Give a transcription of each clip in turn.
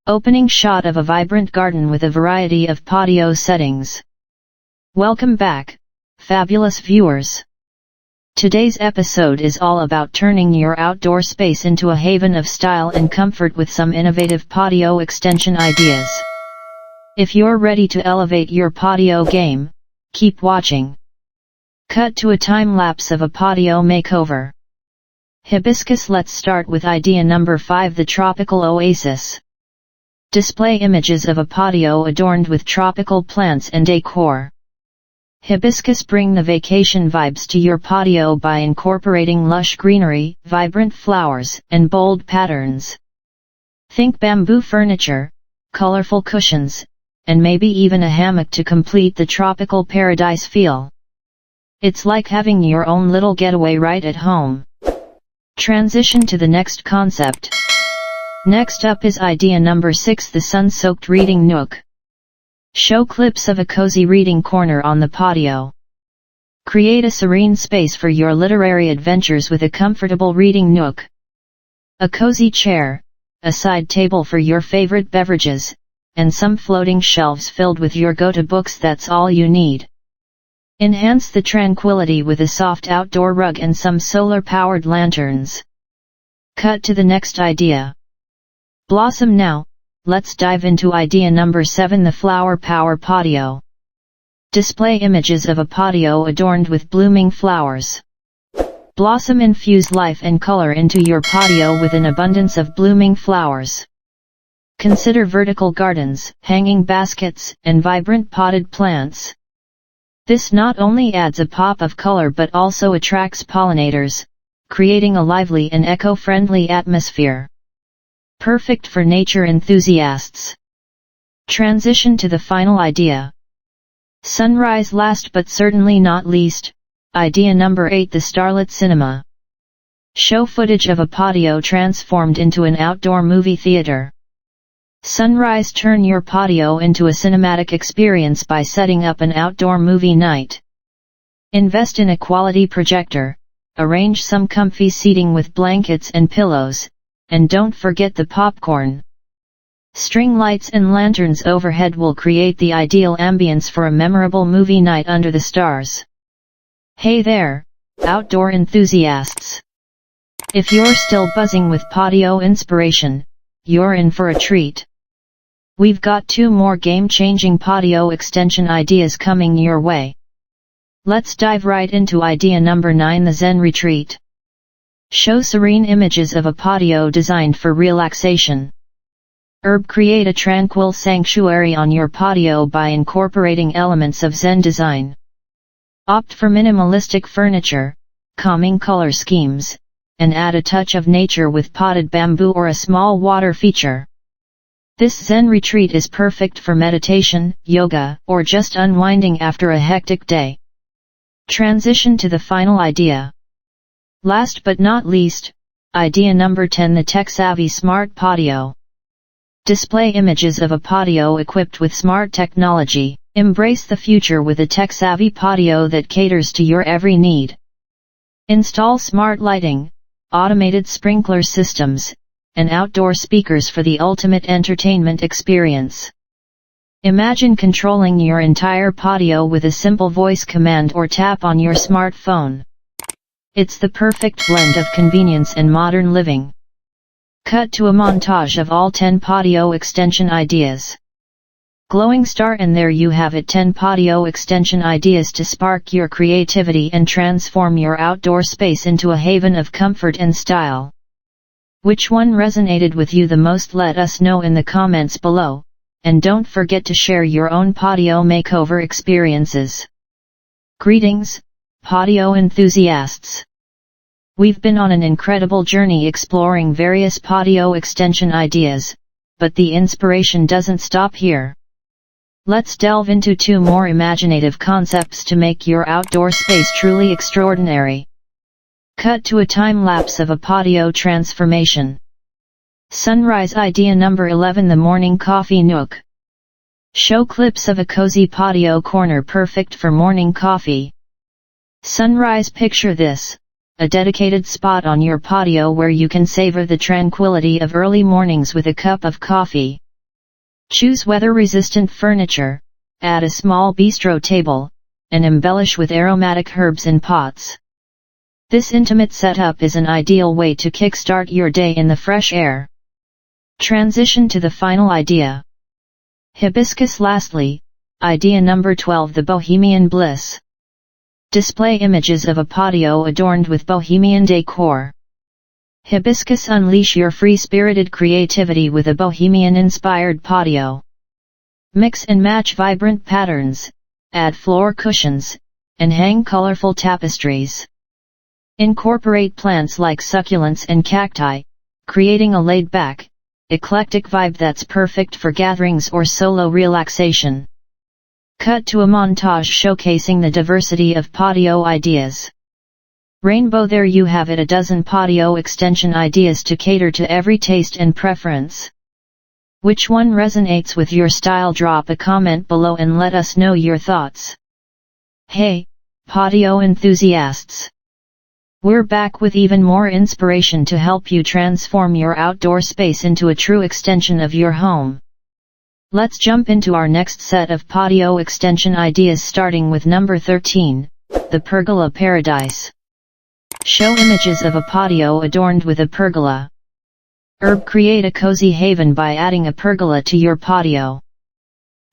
Opening shot of a vibrant garden with a variety of patio settings. Welcome back, fabulous viewers. Today's episode is all about turning your outdoor space into a haven of style and comfort with some innovative patio extension ideas. If you're ready to elevate your patio game, keep watching. Cut to a time lapse of a patio makeover. Hibiscus. Let's start with idea number 5, the tropical oasis. Display images of a patio adorned with tropical plants and decor. Hibiscus. Bring the vacation vibes to your patio by incorporating lush greenery, vibrant flowers, and bold patterns. Think bamboo furniture, colorful cushions, and maybe even a hammock to complete the tropical paradise feel. It's like having your own little getaway right at home. Transition to the next concept. Next up is idea number 6, the sun-soaked reading nook. Show clips of a cozy reading corner on the patio. Create a serene space for your literary adventures with a comfortable reading nook. A cozy chair, a side table for your favorite beverages, and some floating shelves filled with your go-to books. That's all you need. Enhance the tranquility with a soft outdoor rug and some solar-powered lanterns. Cut to the next idea. Blossom now. Let's dive into idea number 7, the flower power patio. Display images of a patio adorned with blooming flowers. Blossom. Infuse life and color into your patio with an abundance of blooming flowers. Consider vertical gardens, hanging baskets, and vibrant potted plants. This not only adds a pop of color but also attracts pollinators, creating a lively and eco-friendly atmosphere. Perfect for nature enthusiasts. Transition to the final idea. Sunrise. Last but certainly not least, idea number 8, the starlit cinema. Show footage of a patio transformed into an outdoor movie theater. Sunrise. Turn your patio into a cinematic experience by setting up an outdoor movie night. Invest in a quality projector, arrange some comfy seating with blankets and pillows, and don't forget the popcorn. String lights and lanterns overhead will create the ideal ambience for a memorable movie night under the stars. Hey there, outdoor enthusiasts! If you're still buzzing with patio inspiration, you're in for a treat. We've got 2 more game-changing patio extension ideas coming your way. Let's dive right into idea number 9, the Zen retreat. Show serene images of a patio designed for relaxation. Create a tranquil sanctuary on your patio by incorporating elements of Zen design. Opt for minimalistic furniture, calming color schemes, and add a touch of nature with potted bamboo or a small water feature. This Zen retreat is perfect for meditation, yoga, or just unwinding after a hectic day. Transition to the final idea. Last but not least, idea number 10, the tech-savvy smart patio. Display images of a patio equipped with smart technology. Embrace the future with a tech-savvy patio that caters to your every need. Install smart lighting, automated sprinkler systems, and outdoor speakers for the ultimate entertainment experience. Imagine controlling your entire patio with a simple voice command or tap on your smartphone. It's the perfect blend of convenience and modern living. Cut to a montage of all 10 patio extension ideas. Glowing star, and there you have it, 10 patio extension ideas to spark your creativity and transform your outdoor space into a haven of comfort and style. Which one resonated with you the most? Let us know in the comments below, and don't forget to share your own patio makeover experiences. Greetings, patio enthusiasts! We've been on an incredible journey exploring various patio extension ideas, but the inspiration doesn't stop here. Let's delve into 2 more imaginative concepts to make your outdoor space truly extraordinary. Cut to a time lapse of a patio transformation. Sunrise. Idea number 11, the morning coffee nook. Show clips of a cozy patio corner perfect for morning coffee. Sunrise. Picture this, a dedicated spot on your patio where you can savor the tranquility of early mornings with a cup of coffee. Choose weather-resistant furniture, add a small bistro table, and embellish with aromatic herbs in pots. This intimate setup is an ideal way to kickstart your day in the fresh air. Transition to the final idea. Hibiscus. Lastly, idea number 12, the Bohemian Bliss. Display images of a patio adorned with bohemian decor. Hibiscus. Unleash your free-spirited creativity with a bohemian-inspired patio. Mix and match vibrant patterns, add floor cushions, and hang colorful tapestries. Incorporate plants like succulents and cacti, creating a laid-back, eclectic vibe that's perfect for gatherings or solo relaxation. Cut to a montage showcasing the diversity of patio ideas. Rainbow. There you have it, a dozen patio extension ideas to cater to every taste and preference. Which one resonates with your style? Drop a comment below and let us know your thoughts. Hey, patio enthusiasts! We're back with even more inspiration to help you transform your outdoor space into a true extension of your home. Let's jump into our next set of patio extension ideas, starting with number 13, the pergola paradise. Show images of a patio adorned with a pergola. Create a cozy haven by adding a pergola to your patio.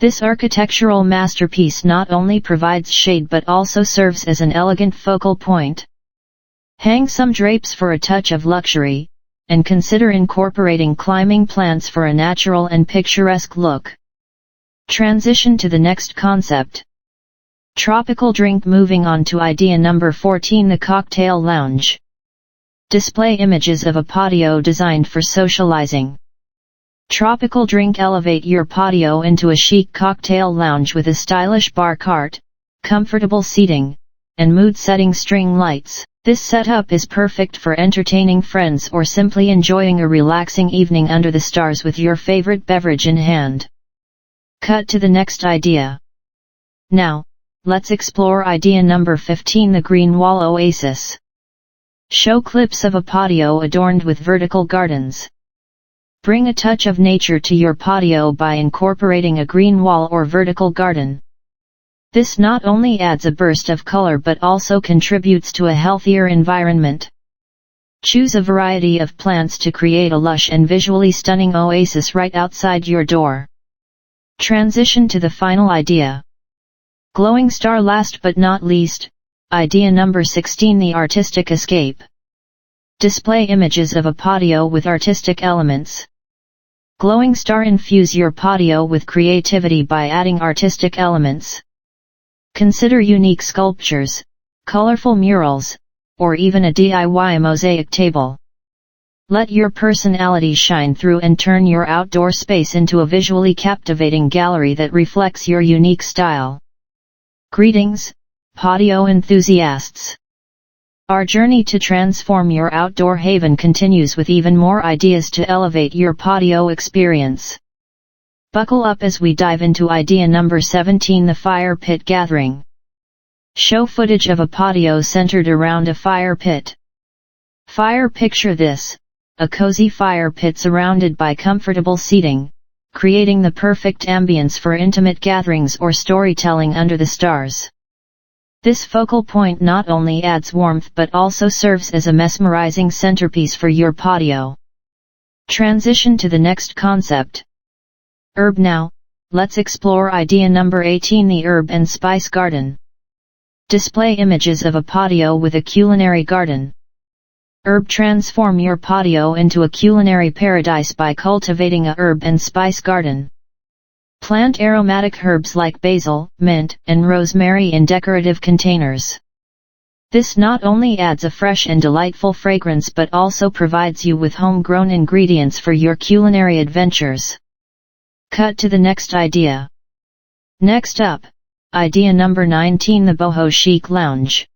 This architectural masterpiece not only provides shade but also serves as an elegant focal point. Hang some drapes for a touch of luxury, and consider incorporating climbing plants for a natural and picturesque look. Transition to the next concept. Tropical drink. Moving on to idea number 14, the cocktail lounge. Display images of a patio designed for socializing. Tropical drink. Elevate your patio into a chic cocktail lounge with a stylish bar cart, comfortable seating, and mood-setting string lights. This setup is perfect for entertaining friends or simply enjoying a relaxing evening under the stars with your favorite beverage in hand. Cut to the next idea. Now, let's explore idea number 15, the green wall oasis. Show clips of a patio adorned with vertical gardens. Bring a touch of nature to your patio by incorporating a green wall or vertical garden. This not only adds a burst of color but also contributes to a healthier environment. Choose a variety of plants to create a lush and visually stunning oasis right outside your door. Transition to the final idea. Glowing star. Last but not least, idea number 16, the artistic escape. Display images of a patio with artistic elements. Glowing star. Infuse your patio with creativity by adding artistic elements. Consider unique sculptures, colorful murals, or even a DIY mosaic table. Let your personality shine through and turn your outdoor space into a visually captivating gallery that reflects your unique style. Greetings, patio enthusiasts! Our journey to transform your outdoor haven continues with even more ideas to elevate your patio experience. Buckle up as we dive into idea number 17, the fire pit gathering. Show footage of a patio centered around a fire pit. Picture this, a cozy fire pit surrounded by comfortable seating, creating the perfect ambience for intimate gatherings or storytelling under the stars. This focal point not only adds warmth but also serves as a mesmerizing centerpiece for your patio. Transition to the next concept. Herb. Now, let's explore idea number 18, the herb and spice garden. Display images of a patio with a culinary garden. Transform your patio into a culinary paradise by cultivating a herb and spice garden. Plant aromatic herbs like basil, mint, and rosemary in decorative containers. This not only adds a fresh and delightful fragrance but also provides you with homegrown ingredients for your culinary adventures. Cut to the next idea. Next up, idea number 19, the boho chic lounge.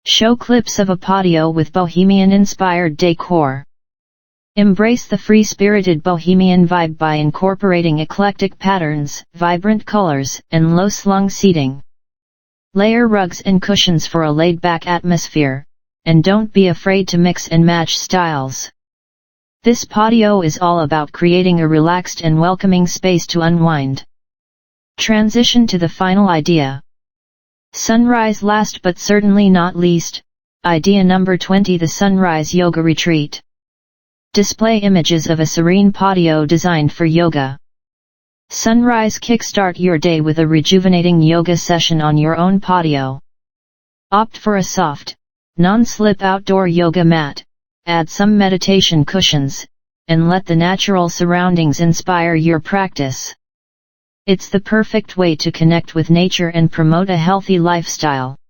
Show clips of a patio with bohemian-inspired decor. Embrace the free-spirited bohemian vibe by incorporating eclectic patterns, vibrant colors, and low-slung seating. Layer rugs and cushions for a laid-back atmosphere, and don't be afraid to mix and match styles. This patio is all about creating a relaxed and welcoming space to unwind. Transition to the final idea. Sunrise. Last but certainly not least, idea number 20: the Sunrise Yoga Retreat. Display images of a serene patio designed for yoga. Sunrise. Kickstart your day with a rejuvenating yoga session on your own patio. Opt for a soft, non-slip outdoor yoga mat, add some meditation cushions, and let the natural surroundings inspire your practice. It's the perfect way to connect with nature and promote a healthy lifestyle.